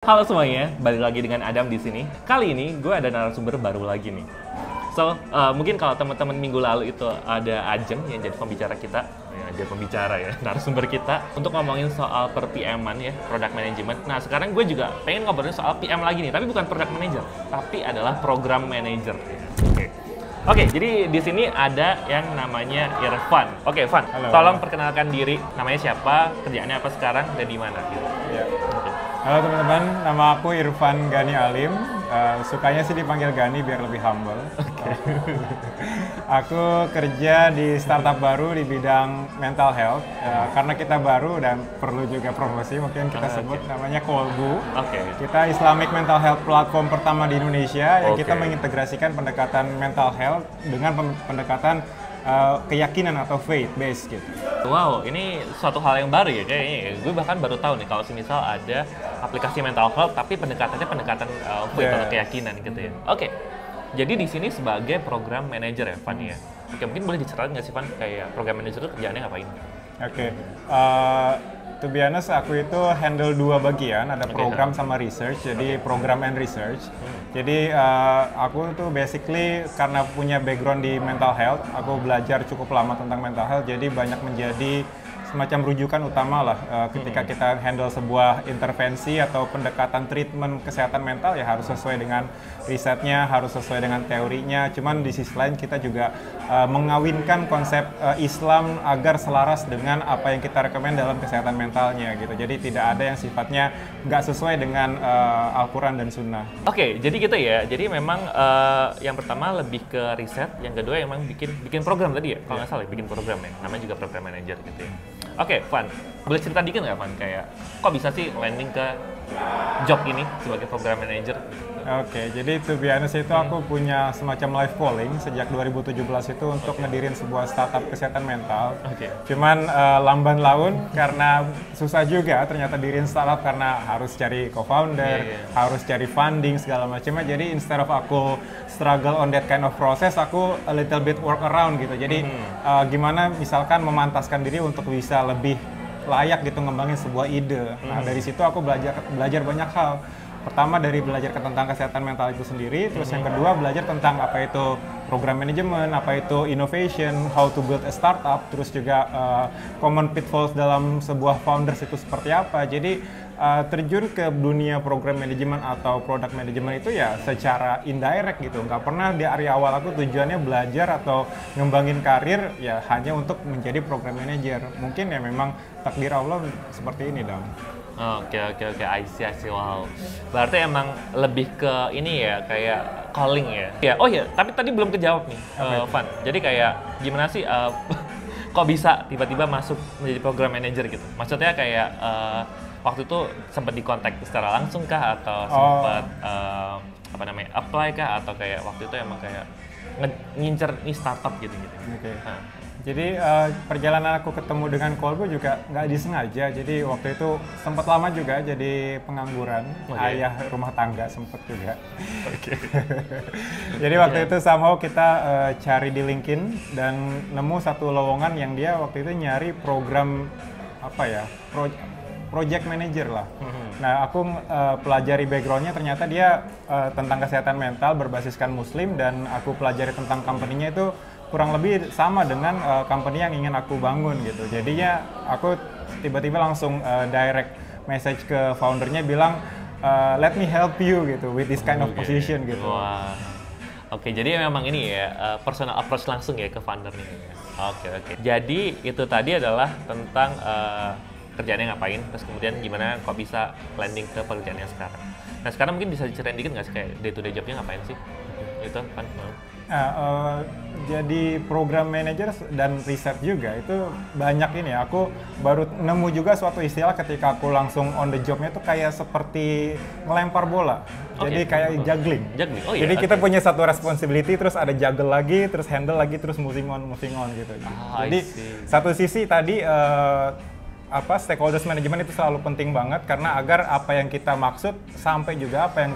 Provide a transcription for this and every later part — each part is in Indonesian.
Halo semuanya, balik lagi dengan Adam di sini. Kali ini gue ada narasumber baru lagi nih. Mungkin kalau teman-teman minggu lalu itu ada Ajeng yang jadi pembicara kita, narasumber kita untuk ngomongin soal per PM-an ya, product management. Nah sekarang gue juga pengen ngobrolin soal PM lagi nih, tapi bukan product manager, tapi adalah program manager. Oke, jadi di sini ada yang namanya Irfan. Oke, Van, tolong perkenalkan diri, namanya siapa, kerjaannya apa sekarang, dan di mana gitu. Ya. Halo teman-teman, nama aku Irfan Gani Alim. Sukanya sih dipanggil Gani biar lebih humble. Aku kerja di startup baru di bidang mental health. Karena kita baru dan perlu juga promosi, mungkin kita sebut namanya Kolbu. Kita Islamic Mental Health Platform pertama di Indonesia yang kita mengintegrasikan pendekatan mental health dengan pendekatan keyakinan atau faith based gitu. Wow, ini suatu hal yang baru ya kayaknya. Gue bahkan baru tahu nih kalau semisal ada aplikasi mental health tapi pendekatannya pendekatan faith atau keyakinan gitu ya. Oke. Jadi di sini sebagai program manager ya, Van ya. Oke, mungkin boleh diceritain nggak sih, Van, kayak program manager itu kerjaannya ngapain? To be honest, aku itu handle dua bagian, ada program sama research, jadi program and research. Jadi aku tuh basically karena punya background di mental health, aku belajar cukup lama tentang mental health, jadi banyak menjadi semacam rujukan utama lah ketika kita handle sebuah intervensi atau pendekatan treatment kesehatan mental ya harus sesuai dengan risetnya, harus sesuai dengan teorinya. Cuman di sisi lain kita juga mengawinkan konsep Islam agar selaras dengan apa yang kita rekomend dalam kesehatan mentalnya gitu. Jadi tidak ada yang sifatnya nggak sesuai dengan Al-Quran dan Sunnah. Oke, jadi gitu ya. Jadi memang yang pertama lebih ke riset, yang kedua emang bikin program tadi ya, kalau nggak salah bikin program ya. Namanya juga program manager gitu ya. Oke, Van, boleh cerita dikit nggak, Van? Kayak, kok bisa sih landing ke job ini sebagai program manager? Oke, jadi to be honest itu aku punya semacam live calling sejak 2017 itu untuk ngedirin sebuah startup kesehatan mental. Cuman lamban laun karena susah juga ternyata dirin startup karena harus cari co-founder, harus cari funding segala macamnya. Jadi instead of aku struggle on that kind of process, aku a little bit work around gitu. Jadi gimana misalkan memantaskan diri untuk bisa lebih layak gitu ngembangin sebuah ide. Nah dari situ aku belajar banyak hal. Pertama dari belajar tentang kesehatan mental itu sendiri, terus yang kedua belajar tentang apa itu program manajemen, apa itu innovation, how to build a startup, terus juga common pitfalls dalam sebuah founders itu seperti apa. Jadi terjun ke dunia program manajemen atau product management itu ya secara indirect gitu. Nggak pernah di area awal aku tujuannya belajar atau ngembangin karir ya hanya untuk menjadi program manager. Mungkin ya memang takdir Allah seperti ini dong. Oke, I see, wow. Berarti emang lebih ke ini ya, kayak calling ya. Oh ya, tapi tadi belum kejawab nih, Van. Jadi kayak gimana sih, kok bisa tiba-tiba masuk menjadi program manager gitu? Maksudnya kayak waktu itu sempat dikontak secara langsung kah, atau sempat apply kah, atau kayak waktu itu emang kayak ngincer nih startup gitu? Jadi perjalanan aku ketemu dengan Kolbu juga nggak disengaja. Jadi waktu itu sempat lama juga jadi pengangguran, ayah rumah tangga sempat juga. Jadi waktu itu somehow kita cari di LinkedIn dan nemu satu lowongan yang dia waktu itu nyari program project manager lah. Nah aku pelajari backgroundnya ternyata dia tentang kesehatan mental berbasiskan Muslim dan aku pelajari tentang company-nya itu kurang lebih sama dengan company yang ingin aku bangun gitu. Jadinya aku tiba-tiba langsung direct message ke foundernya bilang let me help you gitu with this kind of position gitu. Wah. Oke, jadi memang ini ya personal approach langsung ya ke foundernya. Oke. Jadi itu tadi adalah tentang kerjaannya ngapain, terus kemudian gimana kok bisa landing ke pekerjaannya sekarang. Nah sekarang mungkin bisa diceritain dikit nggak sih kayak day to day jobnya ngapain sih? Itu kan. Jadi program manager dan research juga itu banyak ini ya. Aku baru nemu juga suatu istilah ketika aku langsung on the jobnya tuh kayak seperti melempar bola. Jadi kayak juggling. Jadi kita punya satu responsibility, terus ada juggle lagi, terus handle lagi, terus moving on gitu. Jadi satu sisi tadi stakeholders management itu selalu penting banget karena agar apa yang kita maksud sampai juga apa yang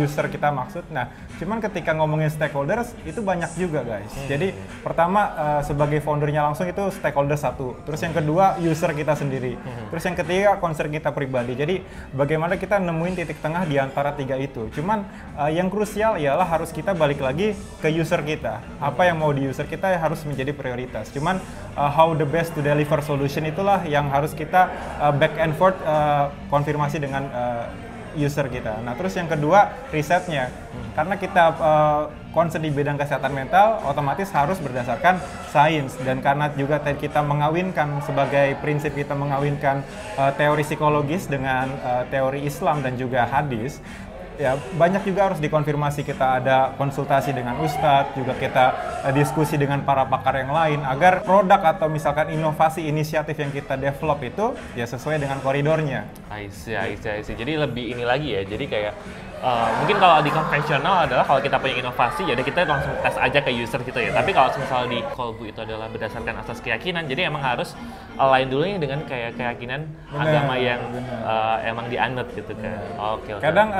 user kita maksud. Nah, cuman ketika ngomongin stakeholders itu banyak juga guys. Jadi pertama sebagai foundernya langsung itu stakeholder satu, terus yang kedua user kita sendiri, terus yang ketiga concern kita pribadi. Jadi bagaimana kita nemuin titik tengah di antara tiga itu. Cuman yang krusial ialah harus kita balik lagi ke user kita. Apa yang mau di user kita harus menjadi prioritas. Cuman how the best to deliver solution itulah yang harus kita back and forth konfirmasi dengan user kita. Nah, terus yang kedua risetnya. Karena kita concern di bidang kesehatan mental, otomatis harus berdasarkan sains. Dan karena juga kita mengawinkan sebagai prinsip kita mengawinkan teori psikologis dengan teori Islam dan juga hadis, ya banyak juga harus dikonfirmasi. Kita ada konsultasi dengan ustadz, juga kita diskusi dengan para pakar yang lain agar produk atau misalkan inovasi inisiatif yang kita develop itu ya sesuai dengan koridornya. I see. Jadi lebih ini lagi ya. Jadi kayak mungkin kalau di konvensional adalah kalau kita punya inovasi ya udah kita langsung tes aja ke user gitu ya. Tapi kalau misalnya di Kolbu itu adalah berdasarkan asas keyakinan, jadi emang harus align dulu ya dengan kayak keyakinan agama yang emang dianut gitu kan. Oke. Kadang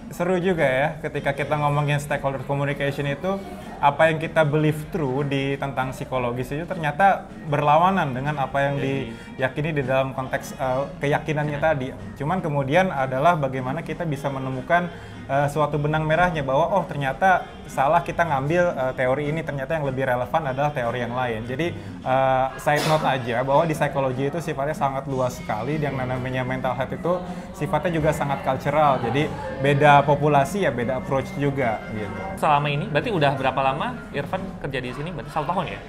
seru juga ya ketika kita ngomongin stakeholder communication itu apa yang kita believe true di tentang psikologis itu ternyata berlawanan dengan apa yang diyakini di dalam konteks keyakinannya tadi. Cuman kemudian adalah bagaimana kita bisa menemukan suatu benang merahnya bahwa oh ternyata salah kita ngambil teori ini, ternyata yang lebih relevan adalah teori yang lain. Jadi side note aja bahwa di psikologi itu sifatnya sangat luas sekali. Yang namanya mental health itu sifatnya juga sangat cultural. Jadi beda populasi ya beda approach juga gitu. Selama ini berarti udah berapa lama Irfan kerja di sini? Berarti 1 tahun ya?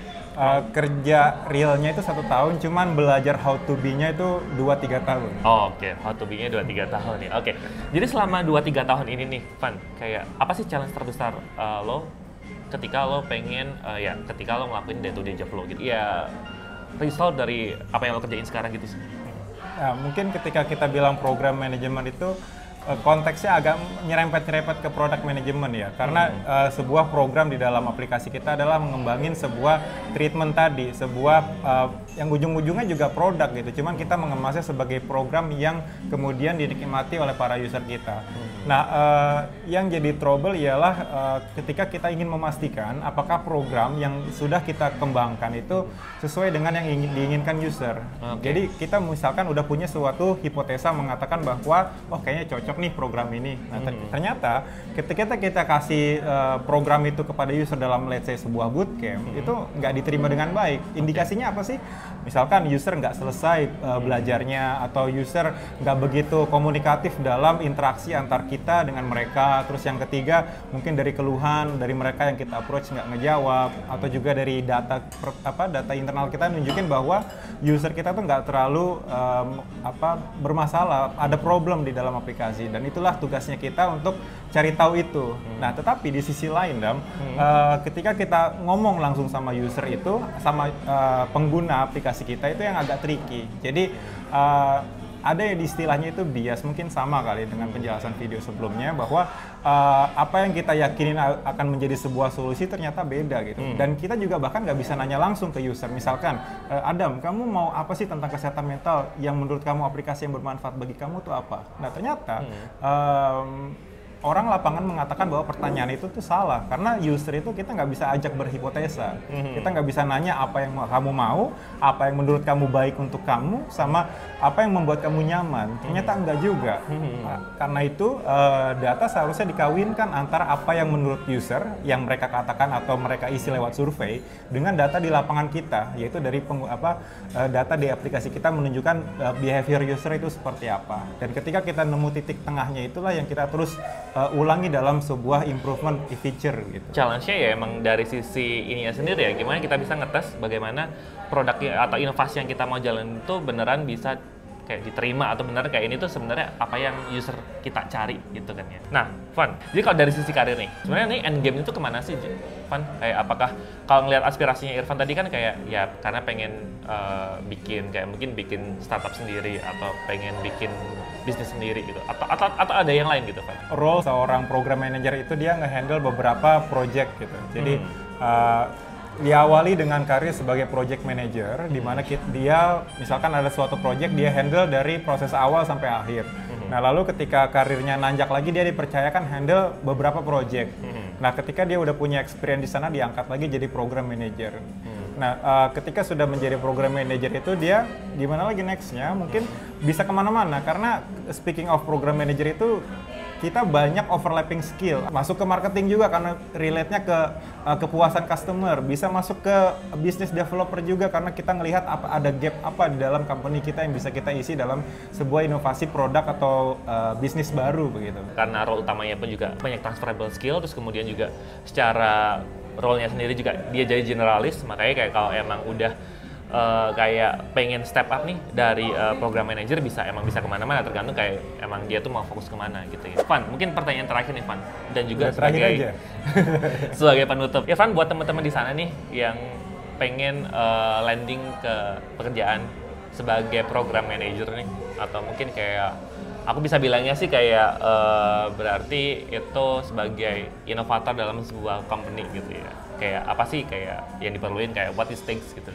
Kerja realnya itu 1 tahun, cuman belajar how to be-nya itu 2-3 tahun. Oh, oke. How to be-nya 2-3 tahun nih. Oke. Jadi selama 2-3 tahun ini nih, Van, kayak apa sih challenge terbesar lo ketika lo pengen, ketika lo ngelakuin day-to-day job lo gitu? Ya, result dari apa yang lo kerjain sekarang gitu sih. Nah, mungkin ketika kita bilang program manajemen itu konteksnya agak nyerempet-nyerempet ke product management ya, karena sebuah program di dalam aplikasi kita adalah mengembangin sebuah treatment tadi, sebuah yang ujung-ujungnya juga produk gitu, cuman kita mengemasnya sebagai program yang kemudian dinikmati oleh para user kita. Nah, yang jadi trouble ialah ketika kita ingin memastikan apakah program yang sudah kita kembangkan itu sesuai dengan yang diinginkan user. Jadi kita misalkan udah punya suatu hipotesa mengatakan bahwa oh kayaknya cocok nih program ini. Nah, ternyata ketika kita kasih program itu kepada user dalam let's say sebuah bootcamp, itu nggak diterima dengan baik. Indikasinya apa sih? Misalkan user nggak selesai belajarnya, atau user nggak begitu komunikatif dalam interaksi antar kita dengan mereka. Terus yang ketiga mungkin dari keluhan dari mereka yang kita approach nggak ngejawab, atau juga dari data internal kita nunjukin bahwa user kita tuh nggak terlalu bermasalah, ada problem di dalam aplikasi. Dan itulah tugasnya kita untuk cari tahu itu. Nah, tetapi di sisi lain, ketika kita ngomong langsung sama user itu, sama pengguna aplikasi kita itu yang agak tricky. Jadi ada yang istilahnya itu bias, mungkin sama kali dengan penjelasan video sebelumnya, bahwa apa yang kita yakinin akan menjadi sebuah solusi ternyata beda gitu. Dan kita juga bahkan nggak bisa nanya langsung ke user. Misalkan, Adam, kamu mau apa sih tentang kesehatan mental yang menurut kamu aplikasi yang bermanfaat bagi kamu tuh apa? Nah, ternyata orang lapangan mengatakan bahwa pertanyaan itu tuh salah, karena user itu kita nggak bisa ajak berhipotesa. Kita nggak bisa nanya apa yang kamu mau, apa yang menurut kamu baik untuk kamu, sama apa yang membuat kamu nyaman. Ternyata enggak juga. Karena itu data seharusnya dikawinkan antara apa yang menurut user yang mereka katakan atau mereka isi lewat survei dengan data di lapangan kita, yaitu dari data di aplikasi kita menunjukkan behavior user itu seperti apa. Dan ketika kita nemu titik tengahnya, itulah yang kita terus ulangi dalam sebuah improvement feature gitu. Challenge-nya ya emang dari sisi ininya sendiri ya, gimana kita bisa ngetes bagaimana produk atau inovasi yang kita mau jalan itu beneran bisa kayak diterima, atau beneran kayak ini tuh sebenarnya apa yang user kita cari gitu kan ya. Nah, Van, jadi kalau dari sisi karir nih, sebenarnya nih end game itu kemana sih, Van? Kayak apakah kalau ngelihat aspirasinya Irfan tadi kan kayak ya karena pengen bikin kayak mungkin bikin startup sendiri atau pengen bikin bisnis sendiri gitu, atau ada yang lain gitu, Van? Role seorang program manager itu dia nge-handle beberapa project gitu. Jadi diawali dengan karir sebagai project manager, di mana dia misalkan ada suatu project dia handle dari proses awal sampai akhir. Nah lalu ketika karirnya nanjak lagi dia dipercayakan handle beberapa project. Nah ketika dia udah punya experience di sana diangkat lagi jadi program manager. Nah ketika sudah menjadi program manager itu dia gimana lagi nextnya? Mungkin bisa kemana-mana karena speaking of program manager itu kita banyak overlapping skill. Masuk ke marketing juga karena relate-nya ke kepuasan customer. Bisa masuk ke business developer juga karena kita ngelihat ada gap apa di dalam company kita yang bisa kita isi dalam sebuah inovasi produk atau bisnis baru begitu. Karena role utamanya pun juga banyak transferable skill, terus kemudian juga secara role-nya sendiri juga dia jadi generalis, makanya kayak kalau emang udah kayak pengen step up nih dari program manager bisa kemana-mana, tergantung kayak emang dia tuh mau fokus kemana gitu ya. Van, mungkin pertanyaan terakhir nih Van, dan juga sebagai sebagai penutup. Ya Van, buat teman-teman di sana nih yang pengen landing ke pekerjaan sebagai program manager nih, atau mungkin kayak aku bisa bilangnya sih kayak berarti itu sebagai inovator dalam sebuah company gitu ya. Kayak apa sih kayak yang diperluin, kayak what it takes gitu.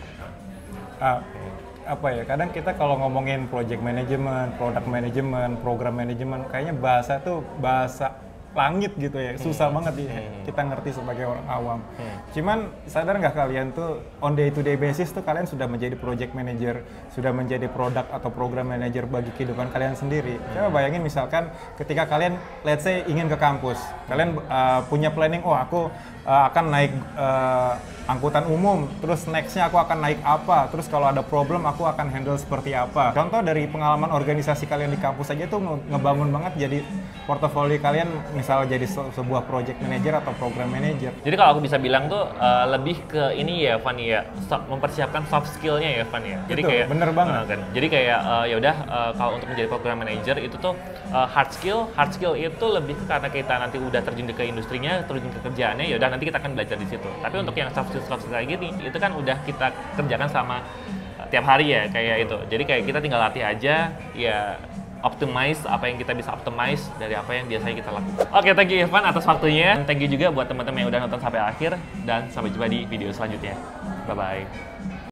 Apa ya, kadang kita kalau ngomongin project management, product management, program management, kayaknya bahasa tuh bahasa langit gitu ya, susah banget ya kita ngerti sebagai orang awam. Cuman sadar nggak kalian tuh on day to day basis tuh kalian sudah menjadi project manager, sudah menjadi product atau program manager bagi kehidupan kalian sendiri. Coba bayangin misalkan ketika kalian let's say ingin ke kampus, kalian punya planning, oh aku akan naik angkutan umum, terus nextnya aku akan naik apa, terus kalau ada problem aku akan handle seperti apa. Contoh dari pengalaman organisasi kalian di kampus aja tuh ngebangun banget jadi portofolio kalian, misalnya jadi sebuah project manager atau program manager. Jadi kalau aku bisa bilang tuh lebih ke ini ya Van ya, mempersiapkan soft skill-nya ya Van ya. Jadi betul, kayak bener banget. Kan. Jadi kayak ya udah kalau untuk menjadi program manager itu tuh hard skill itu lebih karena kita nanti udah terjun ke industrinya, terjun ke kerjaannya, ya udah nanti kita akan belajar di situ. Tapi untuk yang soft skill kayak gini, itu kan udah kita kerjakan sama tiap hari ya kayak itu. Jadi kayak kita tinggal latih aja, ya optimize apa yang kita bisa optimize dari apa yang biasanya kita lakukan. Oke, thank you Irfan atas waktunya. Thank you juga buat teman-teman yang udah nonton sampai akhir, dan sampai jumpa di video selanjutnya. Bye-bye.